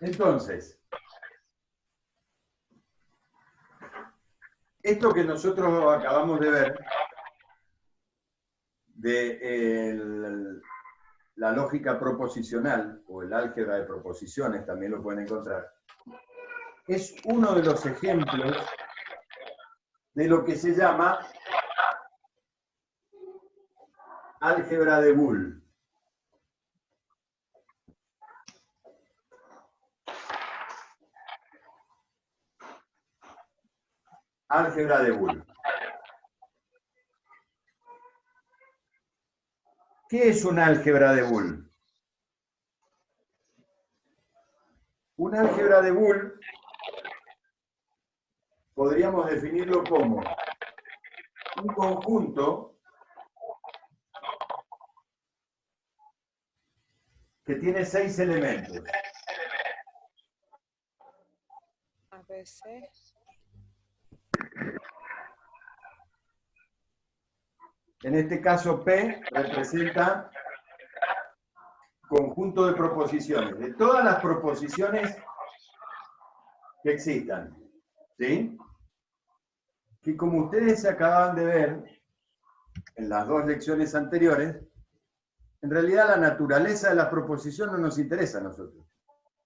Entonces, esto que nosotros acabamos de ver, de la lógica proposicional, o el álgebra de proposiciones, también lo pueden encontrar, es uno de los ejemplos de lo que se llama álgebra de Boole. Álgebra de Boole. ¿Qué es un álgebra de Boole? Un álgebra de Boole podríamos definirlo como un conjunto que tiene 6 elementos. A veces. En este caso, P representa conjunto de proposiciones, de todas las proposiciones que existan. ¿Sí? Que como ustedes acaban de ver en las 2 lecciones anteriores, en realidad la naturaleza de la proposición no nos interesa a nosotros.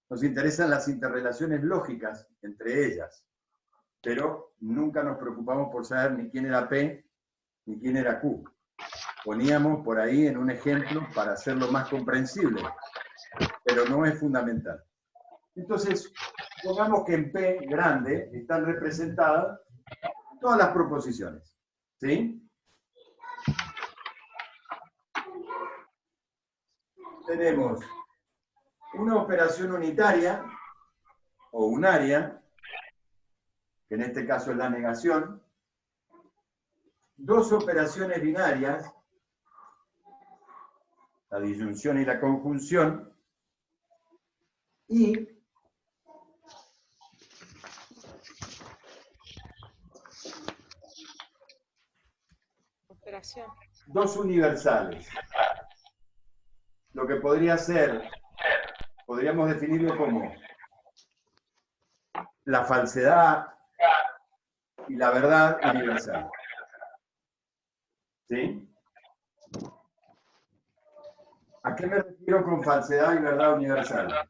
Nos interesan las interrelaciones lógicas entre ellas. Pero nunca nos preocupamos por saber ni quién era P ni quién era Q. Poníamos por ahí en un ejemplo para hacerlo más comprensible, pero no es fundamental. Entonces, pongamos que en P grande están representadas todas las proposiciones. ¿Sí? Tenemos una operación unitaria o unaria, que en este caso es la negación, 2 operaciones binarias, la disyunción y la conjunción, y Operación. 2 universales. Lo que podría ser, podríamos definirlo como la falsedad y la verdad universal. ¿Sí? ¿A qué me refiero con falsedad y verdad universal?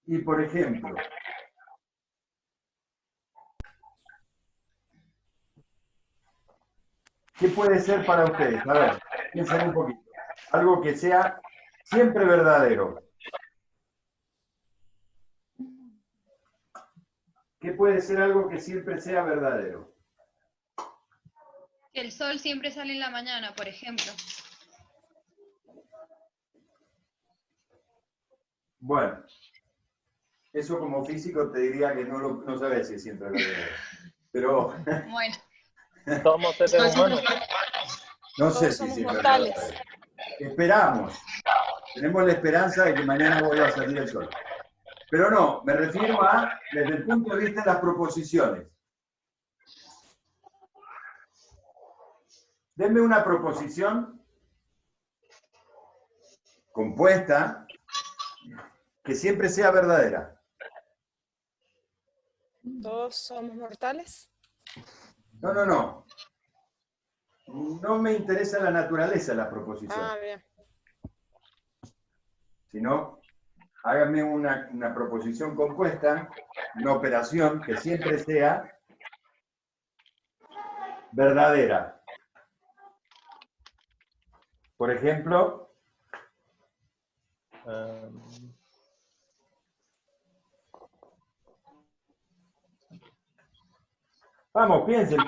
Y por ejemplo, ¿qué puede ser para ustedes? A ver, piensen un poquito. Algo que sea siempre verdadero. ¿Qué puede ser algo que siempre sea verdadero? Que el sol siempre sale en la mañana, por ejemplo. Bueno, eso como físico te diría que no sabes si es siempre verdadero. Pero Bueno. Somos seres humanos. no sé Todos si somos siempre es mortales. verdadero. Esperamos. Tenemos la esperanza de que mañana vuelva a salir el sol. Pero no, me refiero a, desde el punto de vista de las proposiciones. Denme una proposición compuesta que siempre sea verdadera. Todos somos mortales. No. No me interesa la naturaleza de la proposición. Ah, bien. Sino, háganme una proposición compuesta, una operación que siempre sea verdadera. Por ejemplo, vamos, piensen.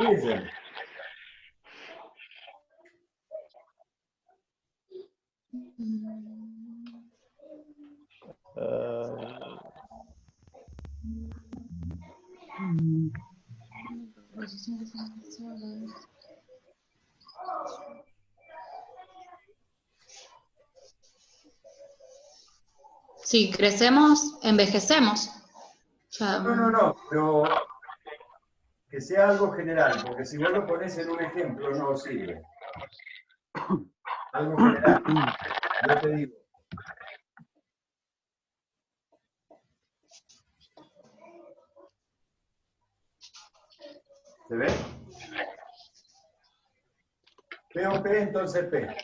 Si crecemos, envejecemos. No, pero que sea algo general, porque si vos lo pones en un ejemplo no sirve. Algo general. Yo te digo, ¿Se ve? P o P, entonces P.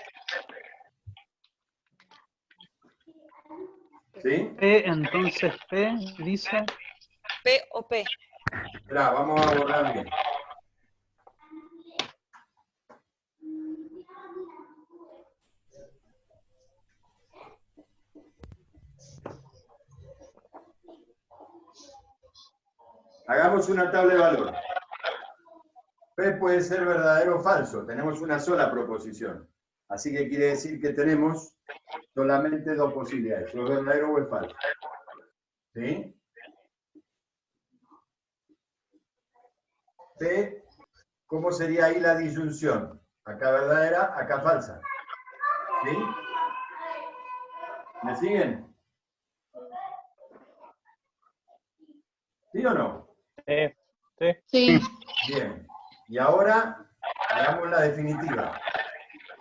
¿Sí? P, entonces P, dice. P o P. Esperá, vamos a borrar bien. Hagamos una tabla de valor. P puede ser verdadero o falso. Tenemos una sola proposición. Así que quiere decir que tenemos solamente dos posibilidades. O es verdadero o es falso. ¿Sí? P, ¿cómo sería ahí la disyunción? Acá verdadera, acá falsa. ¿Sí? ¿Me siguen? ¿Sí o no? Sí, sí. Sí. Bien. Y ahora hagamos la definitiva.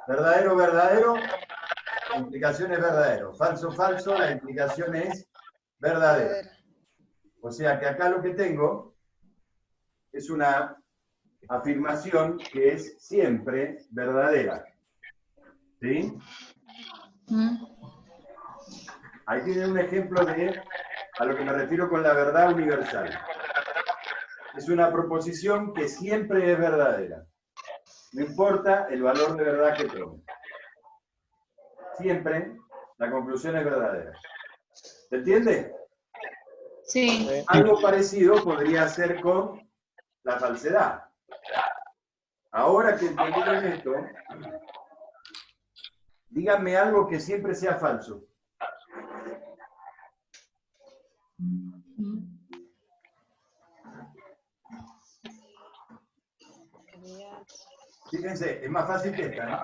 Verdadero, verdadero, la implicación es verdadero. Falso, falso, la implicación es verdadera. Verdadera. O sea que acá lo que tengo es una afirmación que es siempre verdadera. ¿Sí? Mm. Ahí tienen un ejemplo de a lo que me refiero con la verdad universal. Es una proposición que siempre es verdadera. No importa el valor de verdad que tome. Siempre la conclusión es verdadera. ¿Se entiende? Sí. Sí. Algo parecido podría ser con la falsedad. Ahora que entendieron esto, díganme algo que siempre sea falso. Sería Fíjense, es más fácil que esta, ¿no?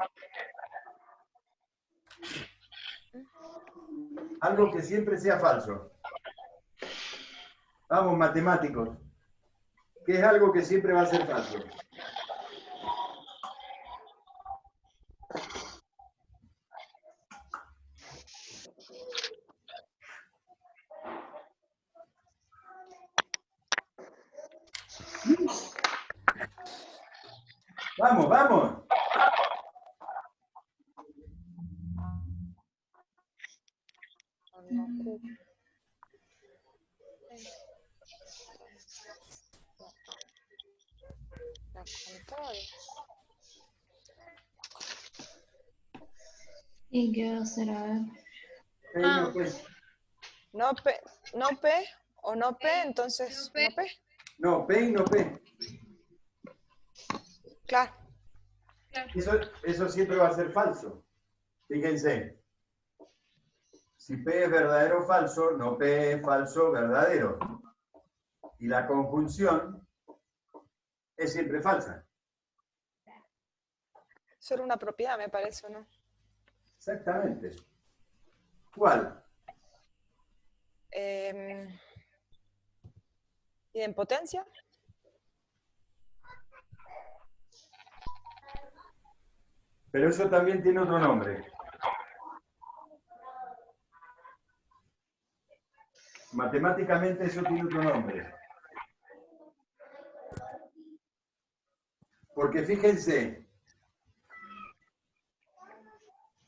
Algo que siempre sea falso. Vamos, matemáticos. ¿Qué es algo que siempre va a ser falso? Vamos, vamos. no, Q. La contraria. ¿Y qué va a hacer? A ver. No, pues. No P o no P, entonces no P. No, P y no P. Claro. Eso siempre va a ser falso. Fíjense. Si P es verdadero o falso, no P es falso verdadero. Y la conjunción es siempre falsa. Eso era una propiedad, me parece, ¿o no? Exactamente. ¿Cuál? ¿Idempotencia? Pero eso también tiene otro nombre. Matemáticamente eso tiene otro nombre. Porque fíjense,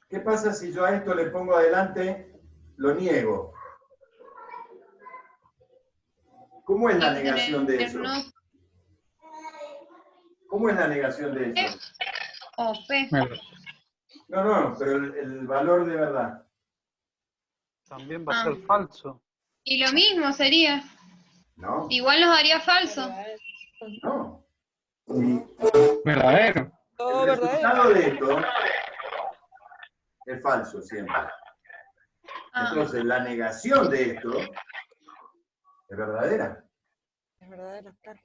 ¿qué pasa si yo a esto le pongo adelante, lo niego? ¿Cómo es la negación de eso? ¿Cómo es la negación de eso? O P. No, pero el valor de verdad. También va a ser falso. Y lo mismo sería. No, Igual nos daría falso. no. Sí. Verdadero. Todo El verdadero. resultado de esto es falso siempre. Entonces, la negación de esto es verdadera. Es verdadero, claro.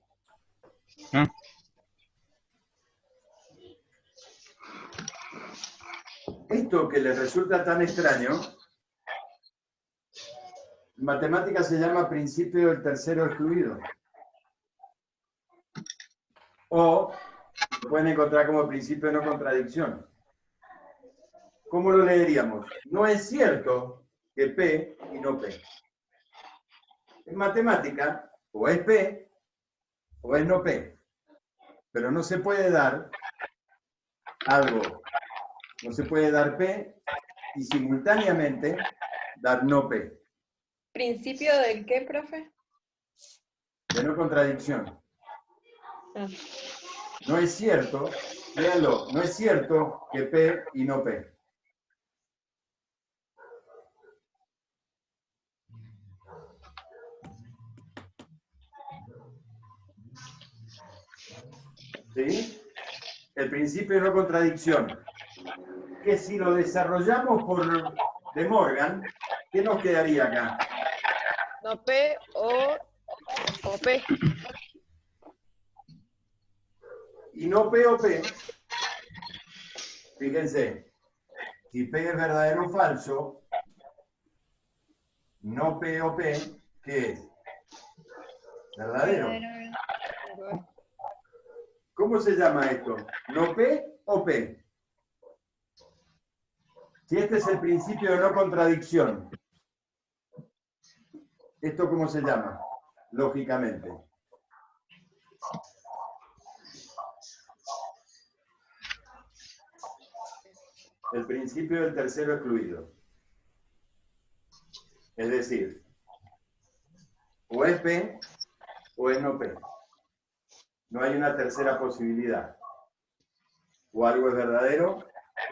Esto que les resulta tan extraño, en matemáticas se llama principio del tercero excluido. O lo pueden encontrar como principio de no contradicción. ¿Cómo lo leeríamos? No es cierto que P y no P. En matemática, o es P o es no P. Pero no se puede dar algo, no se puede dar P y simultáneamente dar no P. ¿Principio del qué, profe? De no contradicción. Ah. No es cierto, léanlo, no es cierto que P y no P. ¿Sí? El principio de no contradicción. Que si lo desarrollamos por De Morgan, ¿qué nos quedaría acá? No P o P. Y no P o P, fíjense, si P es verdadero o falso, no P o P, ¿qué es? ¿Verdadero? ¿Cómo se llama esto? ¿No P o P? Si este es el principio de no contradicción, ¿esto cómo se llama? Lógicamente. El principio del tercero excluido. Es decir, o es P o es no P. No hay una tercera posibilidad. O algo es verdadero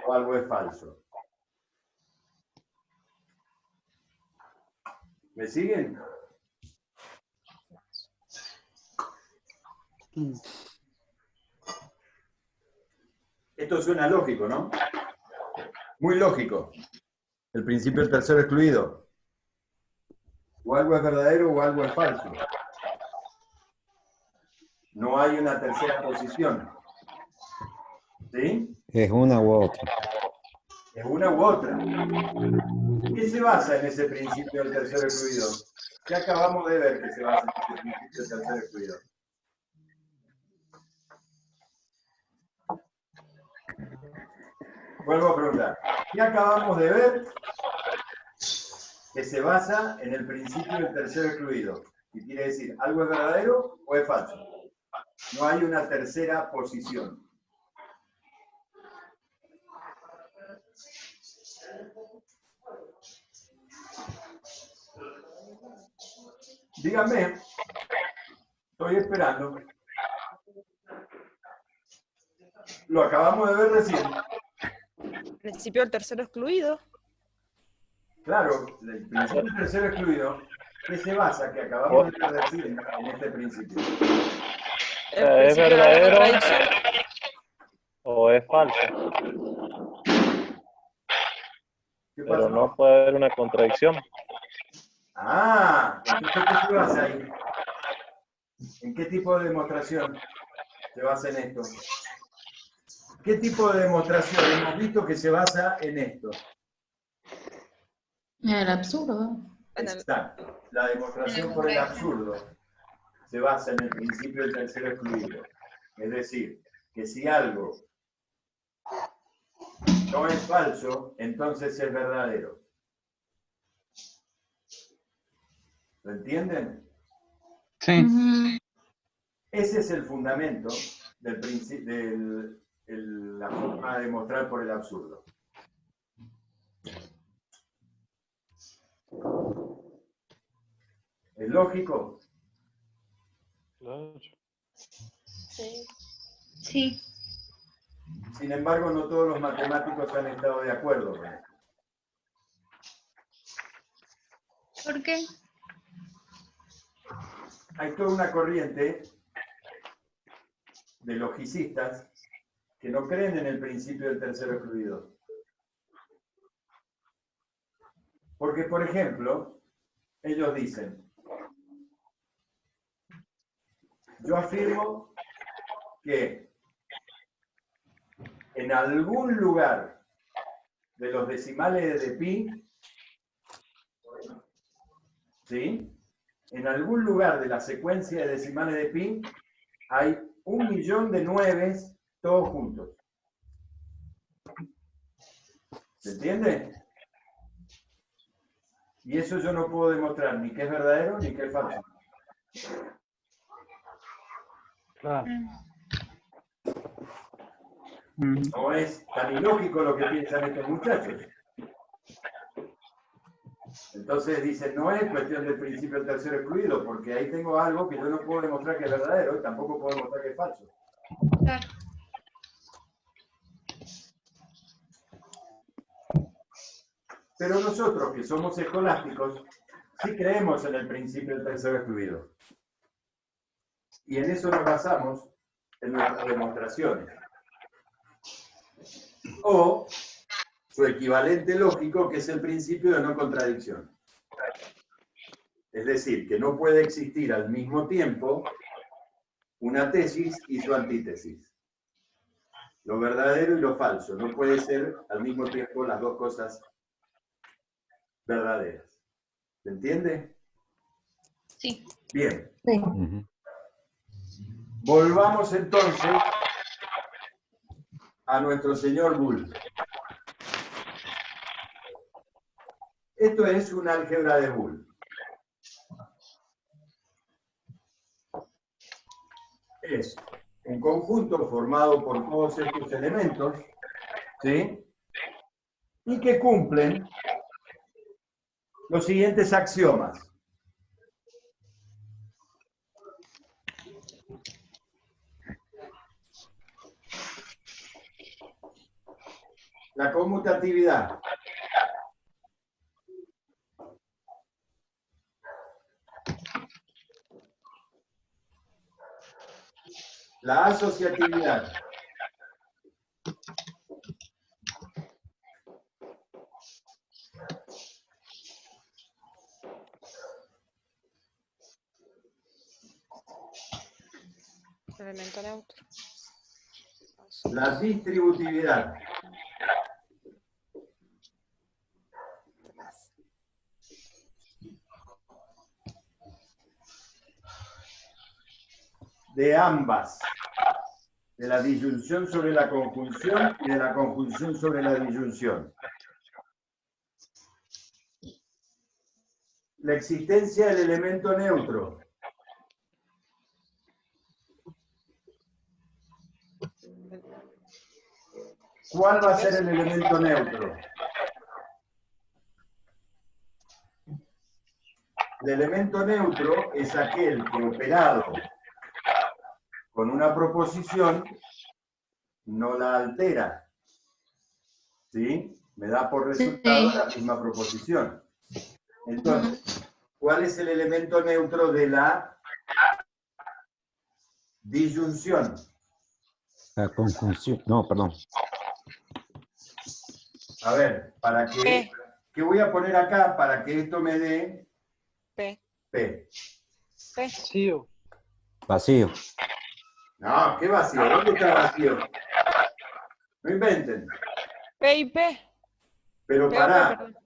o algo es falso. ¿Me siguen? Esto suena lógico, ¿no? Muy lógico. El principio del tercero excluido. O algo es verdadero o algo es falso. No hay una tercera posición. ¿Sí? Es una u otra. Es una u otra. ¿Qué se basa en ese principio del tercero excluido? ¿Qué acabamos de ver que se basa en ese principio del tercero excluido? Vuelvo a preguntar. ¿Qué acabamos de ver que se basa en el principio del tercero excluido? Y quiere decir, ¿algo es verdadero o es falso? No hay una tercera posición. Díganme, estoy esperando. Lo acabamos de ver recién. Principio del tercero excluido. Claro, el principio del tercero excluido, ¿qué se basa? Que acabamos de ver recién en este principio. El ¿Es principio de la verdadero contradicción. o es falso? ¿Qué Pero pasó? no puede haber una contradicción. Ah, entonces, ¿qué se basa ahí? ¿En qué tipo de demostración se basa en esto? ¿Qué tipo de demostración hemos visto que se basa en esto? El absurdo. Exacto. La demostración por el absurdo se basa en el principio del tercero excluido. Es decir, que si algo no es falso, entonces es verdadero. ¿Lo entienden? Sí. Ese es el fundamento de la forma de demostrar por el absurdo. ¿Es lógico? Claro. Sí. Sí. Sin embargo, no todos los matemáticos han estado de acuerdo con esto. ¿Por qué? Hay toda una corriente de logicistas que no creen en el principio del tercero excluido. Porque, por ejemplo, ellos dicen, yo afirmo que en algún lugar de los decimales de pi, ¿sí? En algún lugar de la secuencia de decimales de pi hay 1.000.000 de nueves todos juntos. ¿Se entiende? Y eso yo no puedo demostrar ni que es verdadero ni que es falso. Claro. No es tan ilógico lo que piensan estos muchachos. Entonces dicen, no es cuestión del principio del tercero excluido, porque ahí tengo algo que yo no puedo demostrar que es verdadero y tampoco puedo demostrar que es falso. Claro. Pero nosotros, que somos escolásticos, sí creemos en el principio del tercero excluido. Y en eso nos basamos en nuestras demostraciones. O su equivalente lógico, que es el principio de no contradicción. Es decir, que no puede existir al mismo tiempo una tesis y su antítesis. Lo verdadero y lo falso. No puede ser al mismo tiempo las dos cosas verdaderas. ¿Se entiende? Sí. Bien. Ujú. Volvamos entonces a nuestro señor Bull. Esto es un álgebra de Bull. Es un conjunto formado por todos estos elementos, ¿sí? Y que cumplen los siguientes axiomas. La conmutatividad. La asociatividad. Elemento neutro. La distributividad. De ambas. De la disyunción sobre la conjunción y de la conjunción sobre la disyunción. La existencia del elemento neutro. ¿Cuál va a ser el elemento neutro? El elemento neutro es aquel que operado con una proposición no la altera. ¿Sí? Me da por resultado la misma proposición. Entonces, ¿cuál es el elemento neutro de la disyunción? La conjunción. No, perdón. A ver, para que, ¿qué voy a poner acá para que esto me dé P. P? P. Vacío. Vacío. No, ¿qué vacío? ¿Dónde está vacío? No inventen. P y P. Pero P o P, pará. perdón.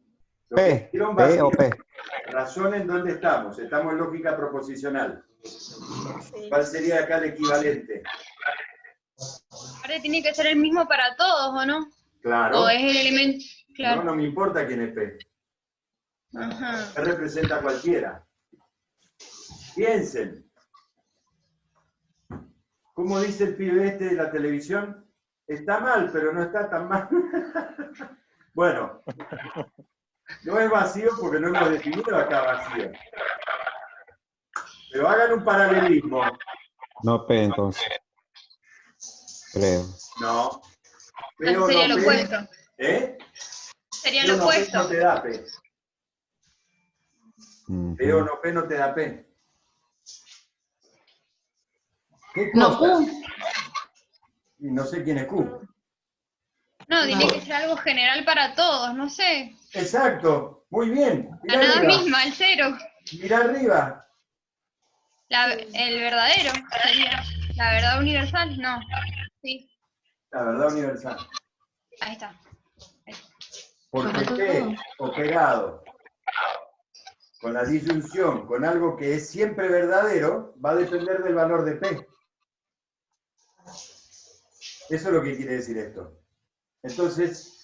Lo que P. dijeron P vacío. o P. Razonen dónde estamos. Estamos en lógica proposicional. Sí. ¿Cuál sería acá el equivalente? Ahora tiene que ser el mismo para todos, ¿o no? Claro. O es el elemento. Claro. No me importa quién es P. Ajá. P representa a cualquiera. Piensen. ¿Cómo dice el pibe este de la televisión? Está mal, pero no está tan mal. Bueno, no es vacío porque no hemos definido acá vacío. Pero hagan un paralelismo. No P entonces. Creo. No. P o Entonces sería no lo P. opuesto. ¿Eh? Sería P lo o no P opuesto. no te da P. Ujú. P o no P no te da P. ¿Qué No, cosa? Q. Y no sé quién es Q. No, tiene que ser algo general para todos, no sé. Exacto. Muy bien. La Mirá nada arriba. misma, el cero. Mirá arriba. El verdadero sería. La verdad universal, no. Sí, La verdad universal. ahí está. Porque P operado con la disyunción, con algo que es siempre verdadero, va a depender del valor de P. Eso es lo que quiere decir esto. Entonces,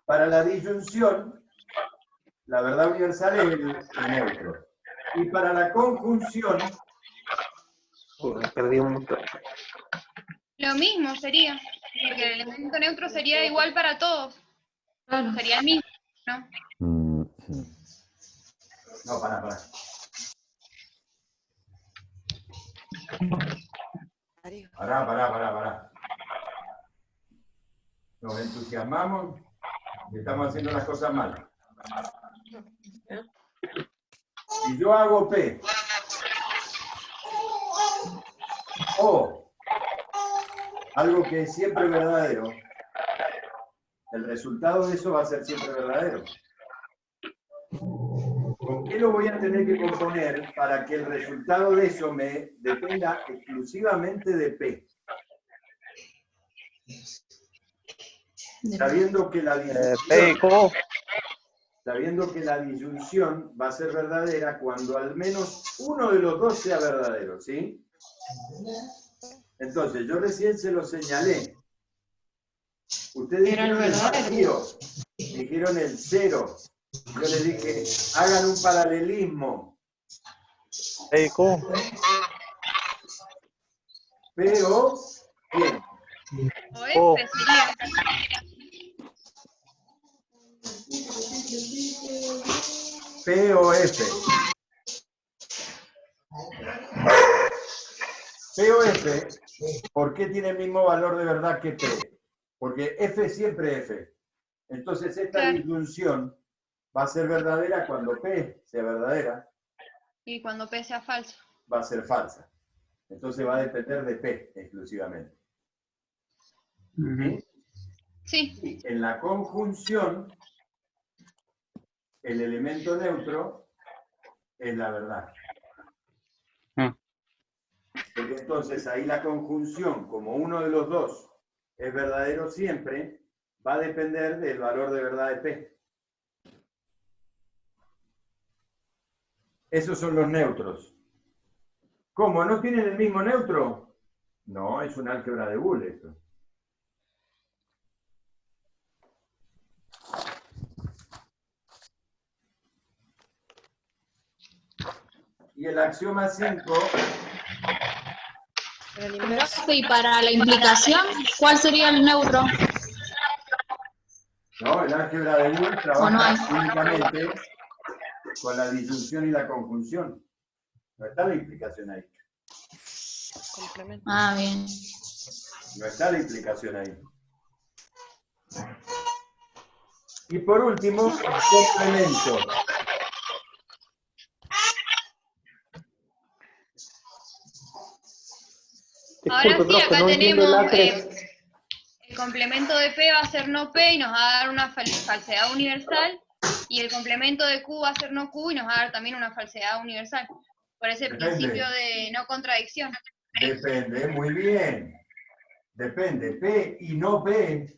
para la disyunción, la verdad universal es el neutro. Y para la conjunción, Perdí un montón. Lo mismo sería. Porque el elemento neutro sería igual para todos. Claro. Sería el mismo, ¿no? No, pará. Pará. Nos entusiasmamos y estamos haciendo las cosas mal. Si yo hago P o algo que es siempre verdadero, el resultado de eso va a ser siempre verdadero. ¿Con qué lo voy a tener que componer para que el resultado de eso me dependa exclusivamente de P? Sabiendo que la P y Q. disyunción va a ser verdadera cuando al menos uno de los dos sea verdadero, ¿sí? Entonces, yo recién se lo señalé. Ustedes Era el dijeron el verdadero. vacío, dijeron el cero. Yo les dije, hagan un paralelismo. P y Q. P o ¿qué? O F sería. P o F. P o F, ¿por qué tiene el mismo valor de verdad que P? Porque F siempre es F. Entonces esta Claro. disyunción va a ser verdadera cuando P sea verdadera, Y cuando P sea falso. va a ser falsa. Entonces va a depender de P exclusivamente. ¿Sí? Sí, Y en la conjunción, el elemento neutro es la verdad. Porque entonces ahí la conjunción, como uno de los dos es verdadero siempre, va a depender del valor de verdad de P. Esos son los neutros. ¿Cómo? ¿No tienen el mismo neutro? No, es un álgebra de Boole esto. Y el axioma 5, ¿El inverso? Y para la implicación, ¿cuál sería el neutro? ¿no? El álgebra de Boole ¿O no trabaja hay? únicamente con la disyunción y la conjunción. No está la implicación ahí. Complemento. Ah, bien. No está la implicación ahí. Y por último, complemento. ahora Disculpe, sí, profe, acá no entiendo el tenemos A3. el complemento de P va a ser no P y nos va a dar una falsedad universal, y el complemento de Q va a ser no Q y nos va a dar también una falsedad universal, por ese Depende. principio de no contradicción. Depende, muy bien. Depende. P y no P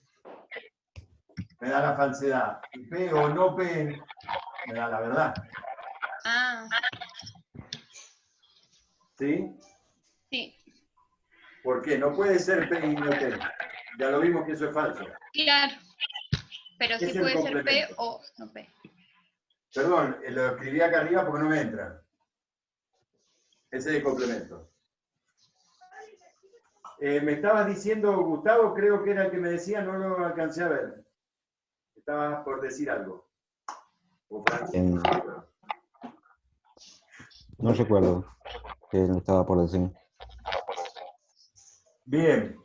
me da la falsedad. Y P o no P me da la verdad. Ah, ¿Sí? sí, ¿Por qué? No puede ser P y no P. Ya lo vimos que eso es falso. claro, pero Es sí el puede ser P complemento. o no P. Perdón, lo escribí acá arriba porque no me entra. Ese es el complemento. Me estabas diciendo, Gustavo, creo que era el que me decía, no lo alcancé a ver. Estabas por decir algo. O Francisco. No recuerdo qué estaba por decir. Bien,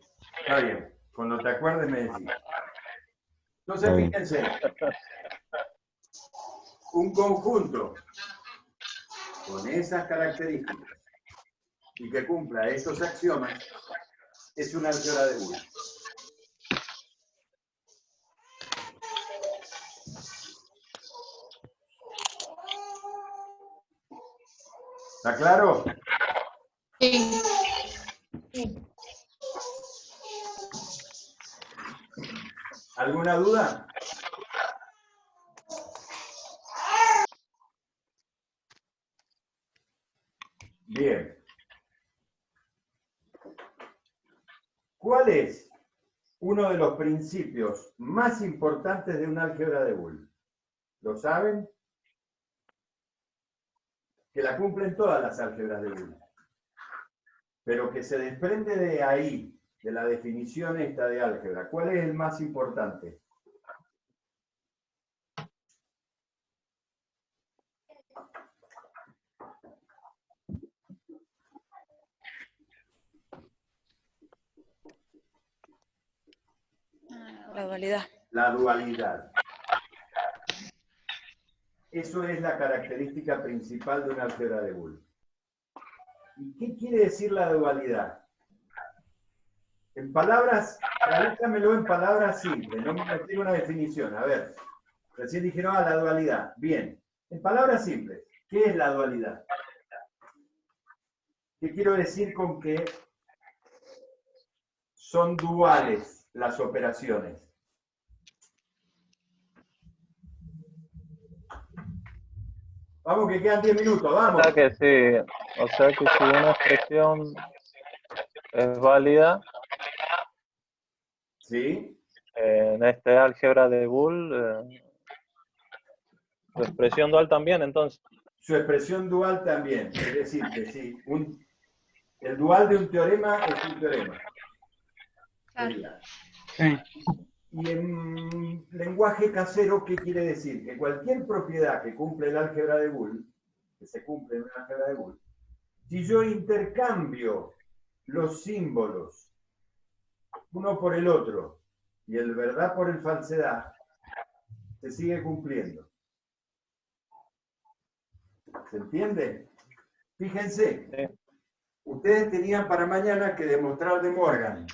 está bien. Cuando te acuerdes me decís. Entonces, Está bien. fíjense. Un conjunto con esas características y que cumpla estos axiomas es un álgebra de Boole. ¿Está claro? Sí. ¿Alguna duda? Bien. ¿Cuál es uno de los principios más importantes de un álgebra de Boole? ¿Lo saben? Que la cumplen todas las álgebras de Boole. Pero que se desprende de ahí, de la definición esta de álgebra, ¿cuál es el más importante? La dualidad. La dualidad. Eso es la característica principal de una álgebra de Boole. ¿Y qué quiere decir la dualidad? En palabras, tradúzcamelo en palabras simples, no me quiero una definición. A ver, recién dijeron, la dualidad. Bien, en palabras simples, ¿qué es la dualidad? ¿Qué quiero decir con que son duales las operaciones? Vamos, que quedan 10 minutos, vamos. O sea que si una expresión es válida, ¿Sí? en este álgebra de Boole, su expresión dual también, entonces. Su expresión dual también. Es decir, que si el dual de un teorema es un teorema. Claro. Sí. Y en lenguaje casero, ¿qué quiere decir? Que cualquier propiedad que cumple el álgebra de Boole, que se cumple en una álgebra de Boole, si yo intercambio los símbolos uno por el otro y el verdad por el falsedad, se sigue cumpliendo. ¿Se entiende? Fíjense, Sí. ustedes tenían para mañana que demostrar de Morgan,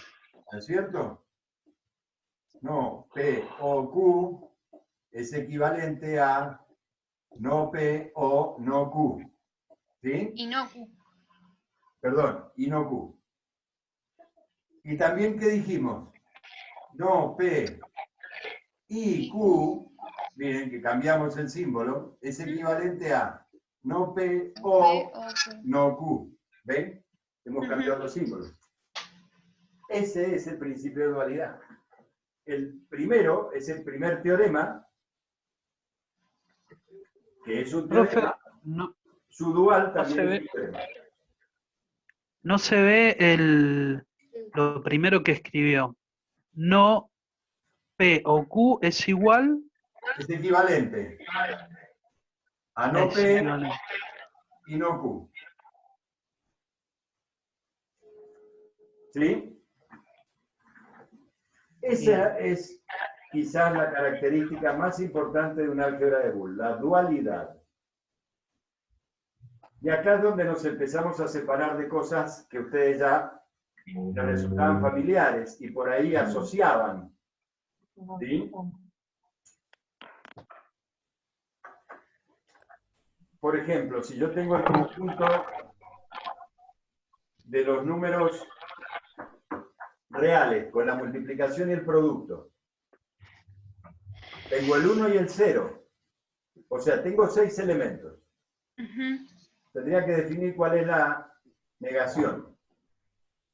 ¿no es cierto? No, P o Q es equivalente a no P o no Q. ¿Sí? Y no. Perdón, y no Q. Y también, ¿qué dijimos? No P y Q, miren que cambiamos el símbolo, es equivalente a no P o no Q. ¿Ven? Hemos cambiado los símbolos. Ese es el principio de dualidad. El primero es el primer teorema, que es un Profe, teorema. Su dual también es un teorema. no se ve lo primero que escribió. No P o Q es igual. Es equivalente a no Es P equivalente. y no Q. ¿Sí? Esa es quizás la característica más importante de una álgebra de Boole, la dualidad. Y acá es donde nos empezamos a separar de cosas que ustedes ya les resultaban familiares y por ahí asociaban. ¿Sí? Por ejemplo, si yo tengo el conjunto de los números reales con la multiplicación y el producto, tengo el 1 y el 0, o sea, tengo 6 elementos. Tendría que definir cuál es la negación,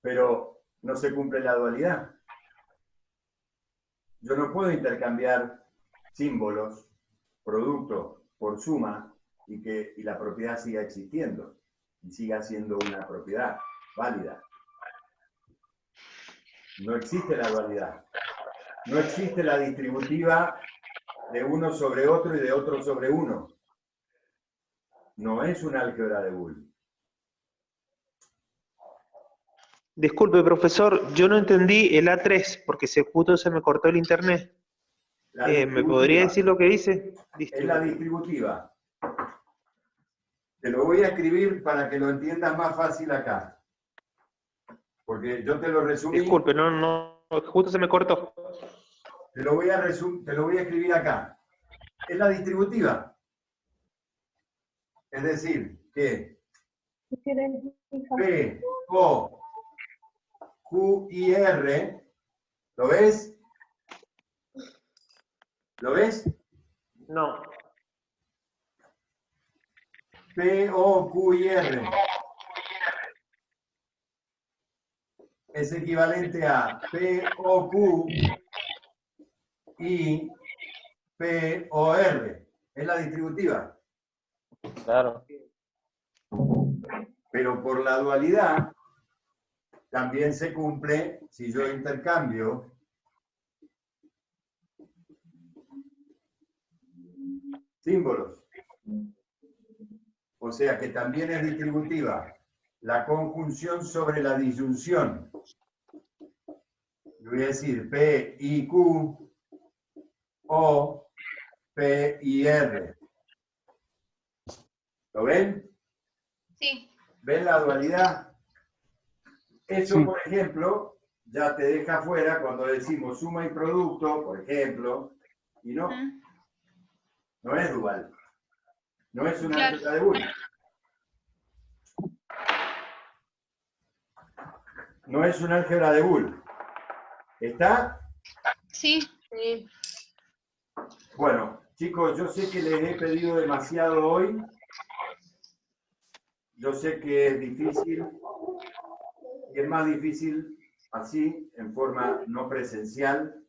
pero no se cumple la dualidad. Yo no puedo intercambiar símbolos, producto por suma, y la propiedad siga existiendo y siga siendo una propiedad válida. No existe la dualidad. No existe la distributiva de uno sobre otro y de otro sobre uno. No es una álgebra de Boole. Disculpe, profesor, yo no entendí el A3 porque justo se me cortó el internet. ¿Me podría decir lo que dice? Es la distributiva. Te lo voy a escribir para que lo entiendas más fácil acá. Porque yo te lo resumí. Disculpe, no, justo se me cortó. Te lo voy a escribir acá. Es la distributiva. Es decir, que P, O, Q y R, ¿lo ves? ¿Lo ves? No. P, O, Q y R es equivalente a P, O, Q y P, O, R. Es la distributiva. Claro. Pero por la dualidad, también se cumple si yo intercambio símbolos. O sea que también es distributiva la conjunción sobre la disyunción. Yo voy a decir P, I, Q, O, P, I, R. ¿Lo ven? Sí. ¿Ven la dualidad? Eso, Sí. por ejemplo, ya te deja fuera cuando decimos suma y producto, por ejemplo, y no es dual. No es una Claro. álgebra de Boole. No es una álgebra de Boole. ¿Está? Sí. Sí. Bueno, chicos, yo sé que les he pedido demasiado hoy. Yo sé que es difícil. Y es más difícil así, en forma no presencial.